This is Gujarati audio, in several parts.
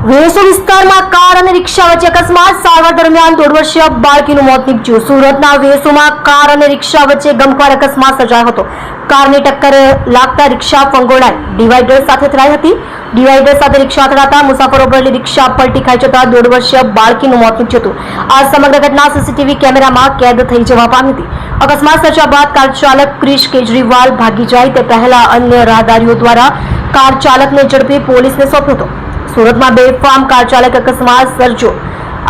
વેસુ વિસ્તારમાં કાર અને રિક્ષા વચ્ચે અકસ્માત, સારવાર દરમિયાન 1.5 વર્ષીય બાળકીનું મોત નીપજ્યું. સુરતના વેસુમાં કાર અને રિક્ષા વચ્ચે ગમખ્વાર અકસ્માત સર્જાયો હતો. કારની ટક્કર લાગતા રિક્ષા ફંગોળાઈ ડિવાઈડર સાથે અથડાઈ હતી. ડિવાઈડર સાથે રિક્ષા અથડાતા મુસાફરો ભરેલી રિક્ષા પલટી ખાઈ જતા 1.5 વર્ષીય બાળકીનું મોત નીપજ્યું હતું. આ સમગ્ર ઘટના સીસીટીવી કેમેરામાં કેદ થઈ જવા પામી હતી. અકસ્માત સર્જ્યા બાદ કાર ચાલક ક્રિશ કેજરીવાલ ભાગી જાય તે પહેલા અન્ય રાહદારીઓ દ્વારા કાર ચાલકને ઝડપી પોલીસને સોંપ્યો હતો. સુરતમાં બેફામ કાર ચાલક અકસ્માત સર્જ્યો.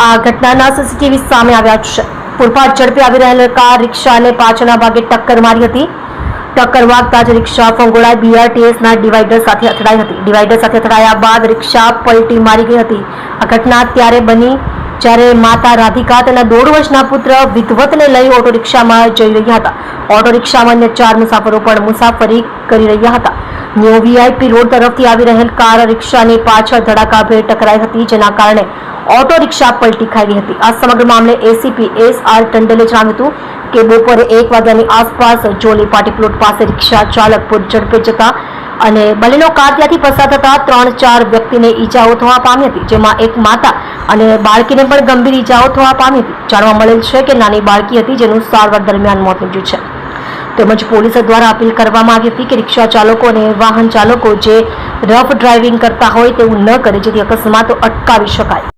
આ ઘટનાના સીસીટીવી સામે આવ્યા છે. પૂરપાટ ઝડપે આવી રહેલ કાર રિક્ષાને પાછળના ભાગે ટક્કર મારી હતી. ટક્કર વાગતા જ રિક્ષા ફંગોળાઈ બીઆરટીએસના ડિવાઈડર સાથે અથડાઈ હતી. ડિવાઈડર સાથે અથડાયા બાદ રિક્ષા પલટી મારી ગઈ હતી. આ ઘટના ત્યારે બની જ્યારે માતા રાધિકા તેના 1.5 વર્ષના પુત્ર વિધવતને લઈ ઓટો રિક્ષામાં જઈ રહ્યા હતા. ઓટો રિક્ષામાં અન્ય 4 મુસાફરો પણ મુસાફરી કરી રહ્યા હતા. ન્યૂ વીઆઈપી રોડ તરફથી આવી રહેલ કાર રિક્ષાની પાછળ ધડાકાભેર ટકરાઈ હતી, જેના કારણે ઓટો રિક્ષા પલટી ખાઈ ગઈ હતી. આ સમગ્ર મામલે એસીપી SR ટંડેલે જણાવ્યું હતું કે બપોરે 1 વાગ્યાની આસપાસ જોલી પાટી પ્લોટ પાસે રિક્ષા ચાલક પૂર ઝડપે જતા અને બલેનો કાર ત્યાંથી પસાર થતા 3-4 વ્યક્તિને ઈજાઓ થવા પામી હતી, જેમાં એક માતા અને બાળકીને પણ ગંભીર ઈજાઓ થવા પામી હતી. જાણવા મળેલ છે કે નાની બાળકી હતી જેનું સારવાર દરમિયાન મોત નીપજ્યું છે. તેમજ પોલીસ દ્વારા અપીલ કરવામાં આવી હતી કે રિક્ષા ચાલકો અને વાહન ચાલકો જે રફ ડ્રાઇવિંગ કરતા હોય તેવું ન કરે, જેથી અકસ્માતો અટકાવી શકાય.